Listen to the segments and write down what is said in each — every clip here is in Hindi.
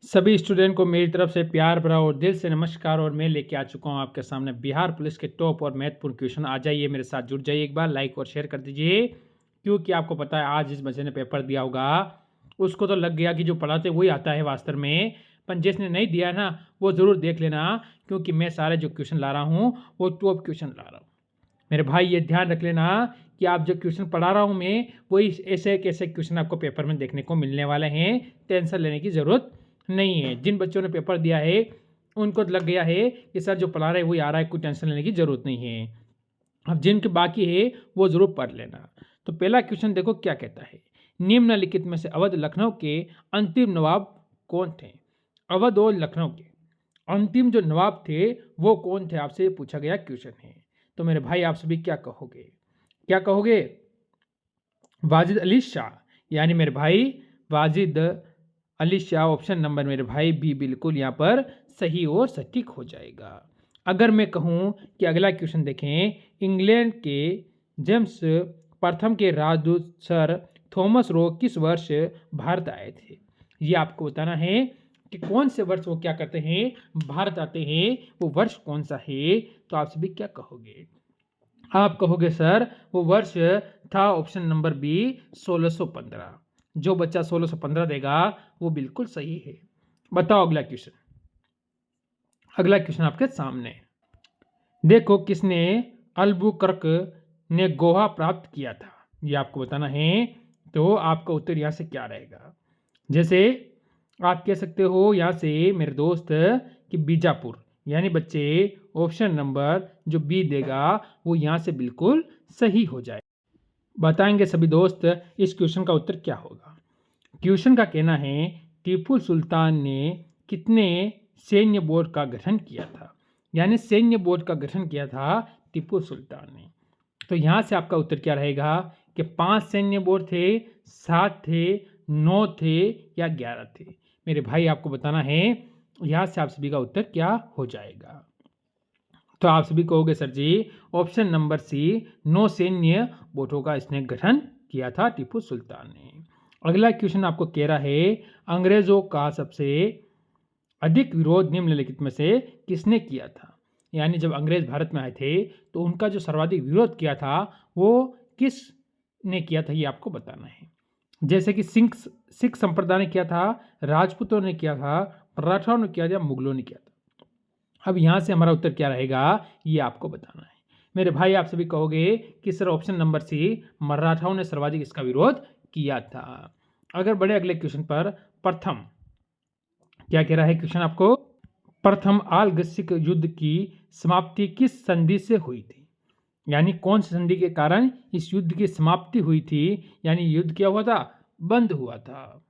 सभी स्टूडेंट को मेरी तरफ से प्यार भरा और दिल से नमस्कार। और मैं लेके आ चुका हूँ आपके सामने बिहार पुलिस के टॉप और महत्वपूर्ण क्वेश्चन। आ जाइए मेरे साथ, जुड़ जाइए, एक बार लाइक और शेयर कर दीजिए, क्योंकि आपको पता है आज जिस बच्चे ने पेपर दिया होगा उसको तो लग गया कि जो पढ़ाते वही आता है वास्तव में, पर जिसने नहीं दिया है ना वो ज़रूर देख लेना, क्योंकि मैं सारे जो क्वेश्चन ला रहा हूँ वो टॉप क्वेश्चन ला रहा हूँ। मेरे भाई ये ध्यान रख लेना कि आप जो क्वेश्चन पढ़ा रहा हूँ मैं वही ऐसे कैसे क्वेश्चन आपको पेपर में देखने को मिलने वाले हैं। टेंशन लेने की ज़रूरत नहीं है। जिन बच्चों ने पेपर दिया है उनको लग गया है कि सर जो पढ़ा रहे वही आ रहा है, कोई टेंशन लेने की ज़रूरत नहीं है। अब जिनके बाकी है वो ज़रूर पढ़ लेना। तो पहला क्वेश्चन देखो क्या कहता है, निम्नलिखित में से अवध लखनऊ के अंतिम नवाब कौन थे। अवध और लखनऊ के अंतिम जो नवाब थे वो कौन थे, आपसे पूछा गया क्वेश्चन है। तो मेरे भाई आप सभी क्या कहोगे, क्या कहोगे? वाजिद अली शाह, यानी मेरे भाई वाजिद अली शाह। ऑप्शन नंबर मेरे भाई बी बिल्कुल यहाँ पर सही और सटीक हो जाएगा। अगर मैं कहूँ कि अगला क्वेश्चन देखें, इंग्लैंड के जेम्स प्रथम के राजदूत सर थॉमस रो किस वर्ष भारत आए थे। ये आपको बताना है कि कौन से वर्ष वो क्या करते हैं, भारत आते हैं, वो वर्ष कौन सा है। तो आप सभी क्या कहोगे? आप कहोगे सर वो वर्ष था ऑप्शन नंबर बी 1615। जो बच्चा 1615 देगा वो बिल्कुल सही है। बताओ अगला क्वेश्चन। अगला क्वेश्चन आपके सामने देखो, किसने अल्बुकर्क ने गोवा प्राप्त किया था, ये आपको बताना है। तो आपका उत्तर यहाँ से क्या रहेगा? जैसे आप कह सकते हो यहाँ से मेरे दोस्त कि बीजापुर, यानी बच्चे ऑप्शन नंबर जो बी देगा वो यहाँ से बिल्कुल सही हो जाए। बताएंगे सभी दोस्त इस क्वेश्चन का उत्तर क्या होगा। क्वेश्चन का कहना है टीपू सुल्तान ने कितने सैन्य बोर्ड का गठन किया था, यानी सैन्य बोर्ड का गठन किया था टीपू सुल्तान ने। तो यहाँ से आपका उत्तर क्या रहेगा कि 5 सैन्य बोर्ड थे, 7 थे, 9 थे या 11 थे। मेरे भाई आपको बताना है यहाँ से आप सभी का उत्तर क्या हो जाएगा। तो आप सभी कहोगे सर जी ऑप्शन नंबर सी 9 सैन्य बोर्डों का इसने गठन किया था टीपू सुल्तान ने। अगला क्वेश्चन आपको कह रहा है अंग्रेजों का सबसे अधिक विरोध निम्नलिखित में से किसने किया था, यानी जब अंग्रेज भारत में आए थे तो उनका जो सर्वाधिक विरोध किया था वो किस ने किया था, ये आपको बताना है। जैसे कि सिख संप्रदाय ने किया था, राजपूतों ने किया था, मराठाओं ने किया था, मुगलों ने किया था। अब यहाँ से हमारा उत्तर क्या रहेगा ये आपको बताना है। मेरे भाई आप सभी कहोगे कि सर ऑप्शन नंबर सी मराठाओं ने सर्वाधिक इसका विरोध किया था। अगर बढ़े अगले क्वेश्चन पर, प्रथम क्या कह रहा है क्वेश्चन आपको, प्रथम आलगसिक युद्ध की समाप्ति किस संधि से हुई थी, यानी कौन सी संधि के कारण इस युद्ध की समाप्ति हुई थी, यानी युद्ध क्या हुआ था, बंद हुआ था।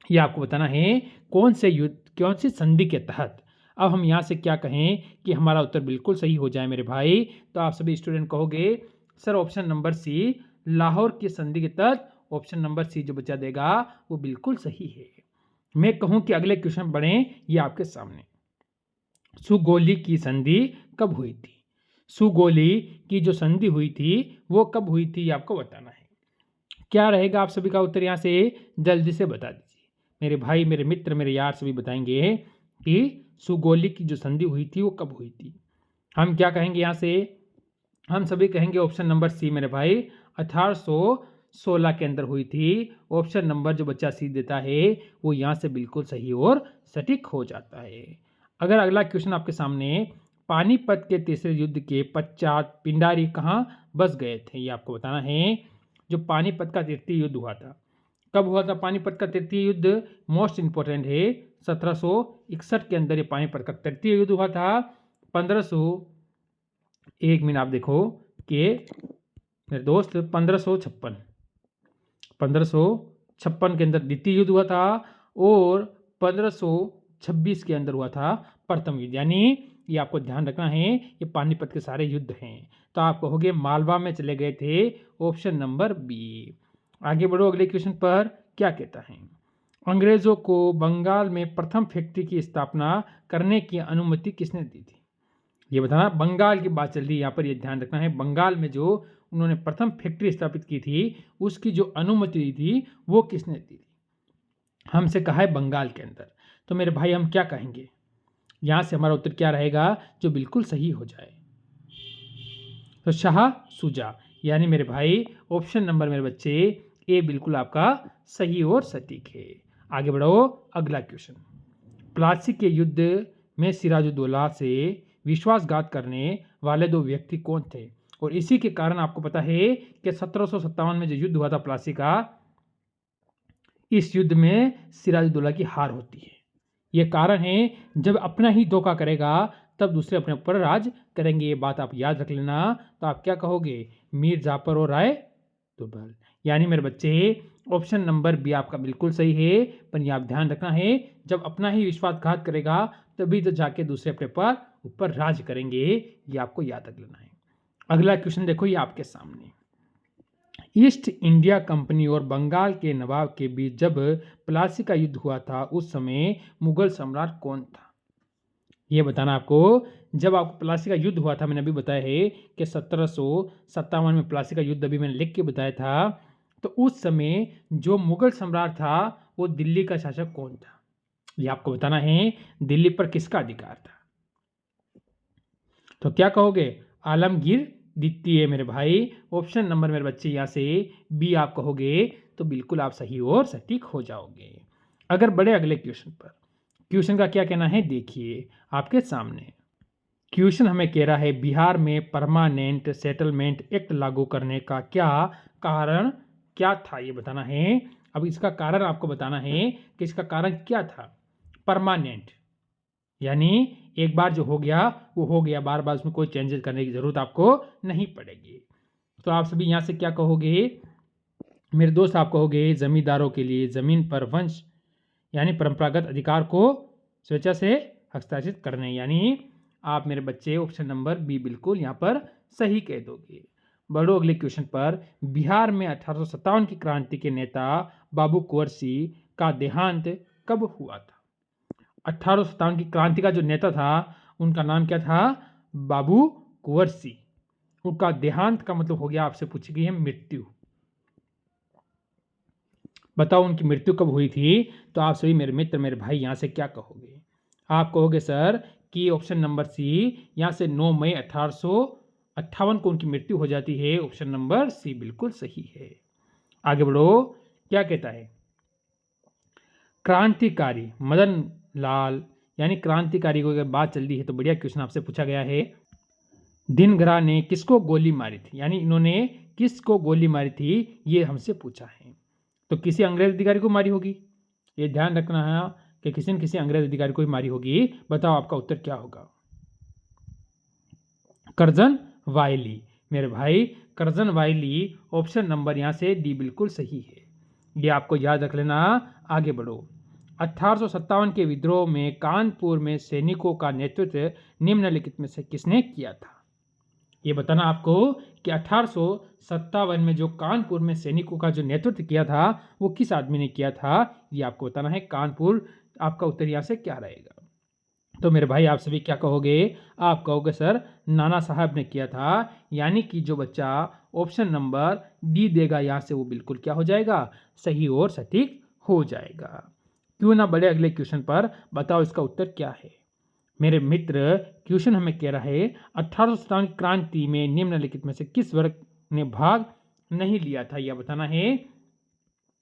यह आपको बताना है कौन से युद्ध, कौन सी संधि के तहत। अब हम यहाँ से क्या कहें कि हमारा उत्तर बिल्कुल सही हो जाए मेरे भाई। तो आप सभी स्टूडेंट कहोगे sir option number C Lahore की संधि के तहत। ऑप्शन नंबर सी जो बच्चा देगा वो बिल्कुल सही है। मैं कहूँ कि अगले क्वेश्चन बढ़े, ये आपके सामने सुगोली की संधि कब हुई थी। सुगोली की जो संधि हुई थी वो कब हुई थी, ये आपको बताना है। क्या रहेगा आप सभी का उत्तर यहाँ से जल्दी से बता दीजिए। मेरे भाई, मेरे मित्र, मेरे यार सभी बताएंगे कि सुगोली की जो संधि हुई थी वो कब हुई थी। हम क्या कहेंगे यहाँ से, हम सभी कहेंगे ऑप्शन नंबर सी मेरे भाई 1816 के अंदर हुई थी। ऑप्शन नंबर जो बच्चा सी देता है वो यहाँ से बिल्कुल सही और सटीक हो जाता है। अगर अगला क्वेश्चन आपके सामने, पानीपत के तीसरे युद्ध के पश्चात पिंडारी कहाँ बस गए थे, ये आपको बताना है। जो पानीपत का तृतीय युद्ध हुआ था, कब हुआ था पानीपत का तृतीय युद्ध, मोस्ट इंपॉर्टेंट है 1761 के अंदर ये पानीपत का तृतीय युद्ध हुआ था। 1 मिनट आप देखो कि मेरे दोस्त 1556 के अंदर द्वितीय युद्ध हुआ था और 1526 के अंदर हुआ था प्रथम युद्ध। यानी ये आपको ध्यान रखना है ये पानीपत के सारे युद्ध हैं। तो आप कहोगे मालवा में चले गए थे, ऑप्शन नंबर बी। आगे बढ़ो अगले क्वेश्चन पर, क्या कहता है अंग्रेजों को बंगाल में प्रथम फैक्ट्री की स्थापना करने की अनुमति किसने दी थी, ये बताना। बंगाल की बात चल रही है यहाँ पर, ये ध्यान रखना है। बंगाल में जो उन्होंने प्रथम फैक्ट्री स्थापित की थी उसकी जो अनुमति दी थी वो किसने दी थी। हमसे कहा है बंगाल के अंदर। तो मेरे भाई हम क्या कहेंगे? यहाँ से हमारा उत्तर क्या रहेगा जो बिल्कुल सही हो जाए? तो शाह सुजा, यानी मेरे भाई ऑप्शन नंबर मेरे बच्चे ए बिल्कुल आपका सही और सटीक है। आगे बढ़ो, अगला क्वेश्चन। प्लासी के युद्ध में सिराजुद्दौला से विश्वासघात करने वाले दो व्यक्ति कौन थे? और इसी के कारण आपको पता है कि 1757 में जो युद्ध हुआ था प्लासी का, इस युद्ध में सिराजुद्दौला की हार होती है। ये कारण है, जब अपना ही धोखा करेगा तब दूसरे अपने ऊपर राज करेंगे। ये बात आप याद रख लेना। तो आप क्या कहोगे? मीर जाफर और राय दुर्बल, यानी मेरे बच्चे ऑप्शन नंबर बी आपका बिल्कुल सही है। पर यह आप ध्यान रखना है, जब अपना ही विश्वासघात करेगा तभी तो जाके दूसरे अपने पर ऊपर राज करेंगे। ये आपको याद रख लेना है। अगला क्वेश्चन देखो, ये आपके सामने। ईस्ट इंडिया कंपनी और बंगाल के नवाब के बीच जब प्लासी का युद्ध हुआ था, उस समय मुगल सम्राट कौन था? ये बताना आपको। जब आपको प्लासी का युद्ध हुआ था, मैंने अभी बताया है कि 1757 में प्लासी का युद्ध अभी मैंने लिख के बताया था। तो उस समय जो मुगल सम्राट था वो दिल्ली का शासक कौन था? ये आपको बताना है। दिल्ली पर किसका अधिकार था? तो क्या कहोगे? आलमगीर द्वितीय मेरे भाई। ऑप्शन नंबर मेरे बच्चे यहाँ से बी आप कहोगे तो बिल्कुल आप सही और सटीक हो जाओगे। अगर बढ़े अगले क्वेश्चन पर, क्वेश्चन का क्या कहना है देखिए आपके सामने। क्वेश्चन हमें कह रहा है बिहार में परमानेंट सेटलमेंट एक्ट लागू करने का क्या कारण क्या था? ये बताना है। अब इसका कारण आपको बताना है कि इसका कारण क्या था। परमानेंट यानी एक बार जो हो गया वो हो गया, बार बार उसमें कोई चेंजेस करने की जरूरत आपको नहीं पड़ेगी। तो आप सभी यहाँ से क्या कहोगे मेरे दोस्त? आप कहोगे जमींदारों के लिए जमीन पर वंश यानी परंपरागत अधिकार को स्वेच्छा से हस्ताक्षरित करने, यानी आप मेरे बच्चे ऑप्शन नंबर बी बिल्कुल यहाँ पर सही कह दोगे। बढ़ो अगले क्वेश्चन पर। बिहार में 1857 की क्रांति के नेता बाबू कुंवर सिंह का देहांत कब हुआ था? 1857 की क्रांति का जो नेता था उनका नाम क्या था? बाबू कुंवर सिंह। उनका देहांत का मतलब हो गया, आपसे पूछी गई है मृत्यु। बताओ उनकी मृत्यु कब हुई थी? तो आप सभी मेरे मित्र मेरे भाई यहाँ से क्या कहोगे? आप कहोगे सर कि ऑप्शन नंबर सी, यहाँ से 9 मई 1858 को उनकी मृत्यु हो जाती है। ऑप्शन नंबर सी बिल्कुल सही है। आगे बढ़ो, क्या कहता है? क्रांतिकारी मदन लाल, यानी क्रांतिकारी को अगर बात चल रही है तो बढ़िया क्वेश्चन आपसे पूछा गया है। दिनगरा ने किसको गोली मारी थी, यानी इन्होंने किसको गोली मारी थी, ये हमसे पूछा है। तो किसी अंग्रेज अधिकारी को मारी होगी, ये ध्यान रखना है कि किसी न किसी अंग्रेज अधिकारी को ही मारी होगी। बताओ आपका उत्तर क्या होगा? कर्जन वायली मेरे भाई, कर्जन वायली। ऑप्शन नंबर यहाँ से डी बिल्कुल सही है। ये आपको याद रख लेना। आगे बढ़ो। 1857 के विद्रोह में कानपुर में सैनिकों का नेतृत्व निम्नलिखित में से किसने किया था? ये बताना आपको कि 1857 में जो कानपुर में सैनिकों का जो नेतृत्व किया था वो किस आदमी ने किया था, ये आपको बताना है। कानपुर आपका उत्तर यहाँ से क्या रहेगा? तो मेरे भाई आप सभी क्या कहोगे? आप कहोगे सर नाना साहब ने किया था, यानी कि जो बच्चा ऑप्शन नंबर डी देगा यहाँ से वो बिल्कुल क्या हो जाएगा? सही और सटीक हो जाएगा। क्यों ना बढ़े अगले क्वेश्चन पर, बताओ इसका उत्तर क्या है? मेरे मित्र क्वेश्चन हमें कह रहा है 1857 की क्रांति में निम्नलिखित में से किस वर्ग ने भाग नहीं लिया था? यह बताना है।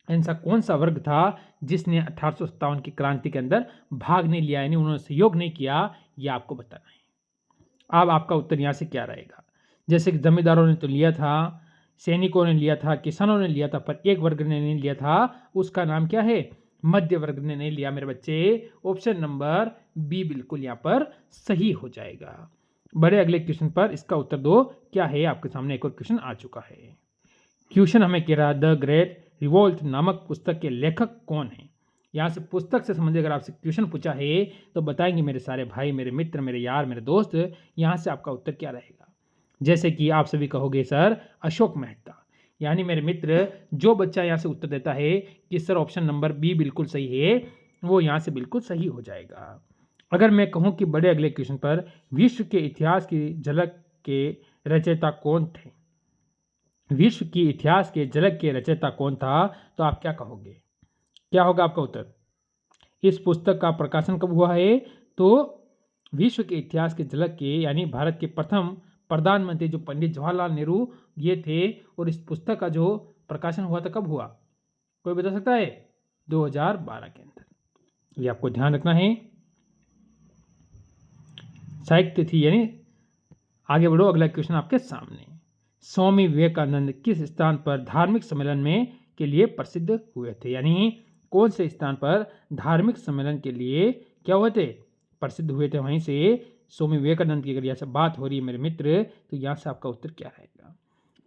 ऐसा कौन सा वर्ग था जिसने 1857 की क्रांति के अंदर भाग नहीं लिया, यानी उन्होंने सहयोग नहीं किया, यह आपको बताना है। अब आपका उत्तर यहाँ से क्या रहेगा? जैसे कि जमींदारों ने तो लिया था, सैनिकों ने लिया था, किसानों ने लिया था, पर एक वर्ग ने नहीं लिया था। उसका नाम क्या है? मध्य वर्ग ने नहीं लिया मेरे बच्चे। ऑप्शन नंबर बी बिल्कुल यहाँ पर सही हो जाएगा। बड़े अगले क्वेश्चन पर इसका उत्तर दो। क्या है? आपके सामने एक और क्वेश्चन आ चुका है। क्वेश्चन हमें कह रहा है द ग्रेट रिवोल्ट नामक पुस्तक के लेखक कौन है? यहाँ से पुस्तक से संबंधित अगर आपसे क्वेश्चन पूछा है तो बताएंगे मेरे सारे भाई, मेरे मित्र, मेरे यार, मेरे दोस्त। यहाँ से आपका उत्तर क्या रहेगा? जैसे कि आप सभी कहोगे सर अशोक मेहता, यानी मेरे मित्र जो बच्चा यहाँ से उत्तर देता है कि सर ऑप्शन नंबर बी बिल्कुल सही है, वो यहाँ से बिल्कुल सही हो जाएगा। अगर मैं कहूँ कि बड़े अगले क्वेश्चन पर विश्व के इतिहास की झलक के रचयिता कौन थे? विश्व की इतिहास के झलक के रचयिता कौन था? तो आप क्या कहोगे? क्या होगा आपका उत्तर? इस पुस्तक का प्रकाशन कब हुआ है? तो विश्व के इतिहास के झलक के यानी भारत के प्रथम प्रधानमंत्री जो पंडित जवाहरलाल नेहरू ये थे, और इस पुस्तक का जो प्रकाशन हुआ था कब हुआ? कोई बता सकता है? 2012 के अंदर। ये आपको ध्यान रखना है। साहित्य थी यानी आगे बढ़ो, अगला क्वेश्चन आपके सामने। स्वामी विवेकानंद किस स्थान पर धार्मिक सम्मेलन में के लिए प्रसिद्ध हुए थे? यानी कौन से स्थान पर धार्मिक सम्मेलन के लिए क्या हुए थे? प्रसिद्ध हुए थे। वहीं से स्वामी विवेकानंद की अगर यहाँ से बात हो रही है मेरे मित्र, तो यहाँ से आपका उत्तर क्या रहेगा?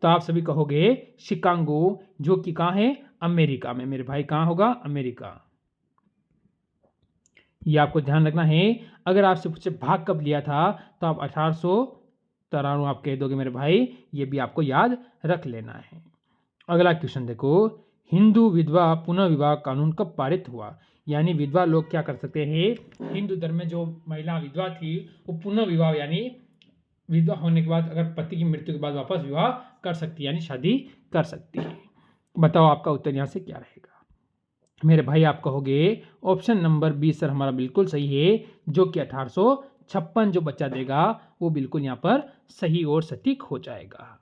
तो आप सभी कहोगे शिकागो, जो कि कहाँ है? अमेरिका में। मेरे भाई कहाँ होगा? अमेरिका। ये आपको ध्यान रखना है। अगर आपसे पूछे भाग कब लिया था, तो आप 1893 आप कह दोगे मेरे भाई। ये भी आपको याद रख लेना है। अगला क्वेश्चन देखो, हिंदू विधवा पुनः विवाह कानून कब पारित हुआ? यानी विधवा लोग क्या कर सकते हैं? हिंदू धर्म में जो महिला विधवा थी वो पुनः विवाह यानी विधवा होने के बाद अगर पति की मृत्यु के बाद वापस विवाह कर सकती है, यानी शादी कर सकती है। बताओ आपका उत्तर यहाँ से क्या रहेगा? मेरे भाई आप कहोगे ऑप्शन नंबर बी सर हमारा बिल्कुल सही है, जो कि 1856 जो बच्चा देगा वो बिल्कुल यहाँ पर सही और सटीक हो जाएगा।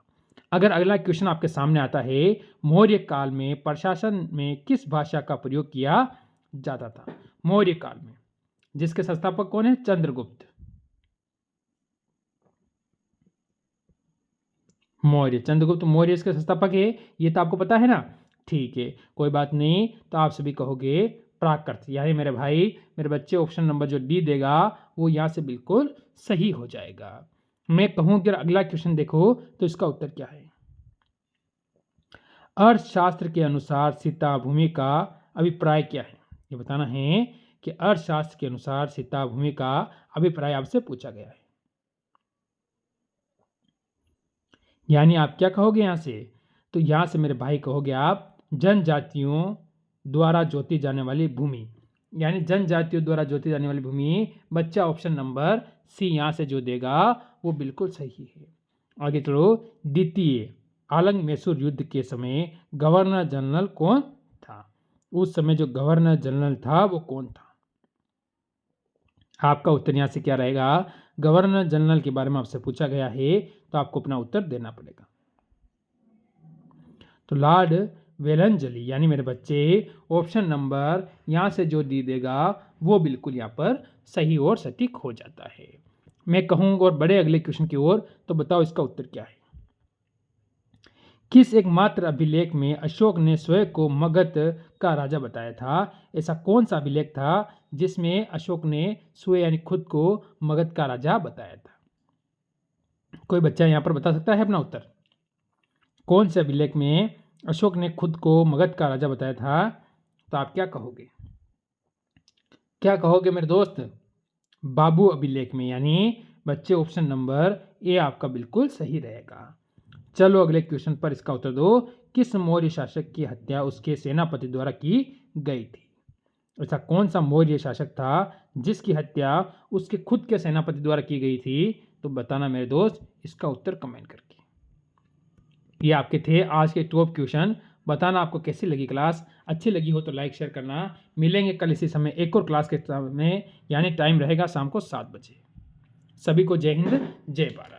अगर अगला क्वेश्चन आपके सामने आता है, मौर्य काल में प्रशासन में किस भाषा का प्रयोग किया जाता था? मौर्य काल में, जिसके संस्थापक कौन है? चंद्रगुप्त मौर्य। चंद्रगुप्त मौर्य इसके संस्थापक है, ये तो आपको पता है ना। ठीक है, कोई बात नहीं। तो आप सभी कहोगे प्राकृत, यानी मेरे भाई मेरे बच्चे ऑप्शन नंबर जो डी देगा वो यहाँ से बिल्कुल सही हो जाएगा। मैं कहूँ कि अगला क्वेश्चन देखो तो इसका उत्तर क्या है? अर्थशास्त्र के अनुसार सीता भूमि का अभिप्राय क्या है? ये बताना है कि अर्थशास्त्र के अनुसार सीता भूमि का अभिप्राय आपसे पूछा गया है। यानी आप क्या कहोगे यहाँ से? तो यहाँ से मेरे भाई कहोगे आप जनजातियों द्वारा जोती जाने वाली भूमि, यानी जनजातियों द्वारा जोती जाने वाली भूमि। बच्चा ऑप्शन नंबर सी यहाँ से जो देगा वो बिल्कुल सही है। आगे चलो, द्वितीय आलंग मैसूर युद्ध के समय गवर्नर जनरल कौन था? उस समय जो गवर्नर जनरल था वो कौन था? आपका उत्तर यहाँ से क्या रहेगा? गवर्नर जनरल के बारे में आपसे पूछा गया है, तो आपको अपना उत्तर देना पड़ेगा। तो लॉर्ड वेलंजली, यानी मेरे बच्चे ऑप्शन नंबर यहाँ से जो दी देगा वो बिल्कुल यहाँ पर सही और सटीक हो जाता है। मैं कहूँगा और बड़े अगले क्वेश्चन की ओर, तो बताओ इसका उत्तर क्या है? किस एकमात्र अभिलेख में अशोक ने स्वयं को मगध का राजा बताया था? ऐसा कौन सा अभिलेख था जिसमें अशोक ने स्वयं यानी खुद को मगध का राजा बताया था? कोई बच्चा यहाँ पर बता सकता है अपना उत्तर? कौन से अभिलेख में अशोक ने खुद को मगध का राजा बताया था? तो आप क्या कहोगे? क्या कहोगे मेरे दोस्त? बाबू अभिलेख में, यानी बच्चे ऑप्शन नंबर ए आपका बिल्कुल सही रहेगा। चलो अगले क्वेश्चन पर इसका उत्तर दो। किस मौर्य शासक की हत्या उसके सेनापति द्वारा की गई थी? ऐसा कौन सा मौर्य शासक था जिसकी हत्या उसके खुद के सेनापति द्वारा की गई थी? तो बताना मेरे दोस्त इसका उत्तर कमेंट करके। ये आपके थे आज के टॉप क्वेश्चन। बताना आपको कैसी लगी क्लास। अच्छी लगी हो तो लाइक शेयर करना। मिलेंगे कल इसी समय एक और क्लास के समय, यानी टाइम रहेगा शाम को 7 बजे। सभी को जय हिंद जय भारत।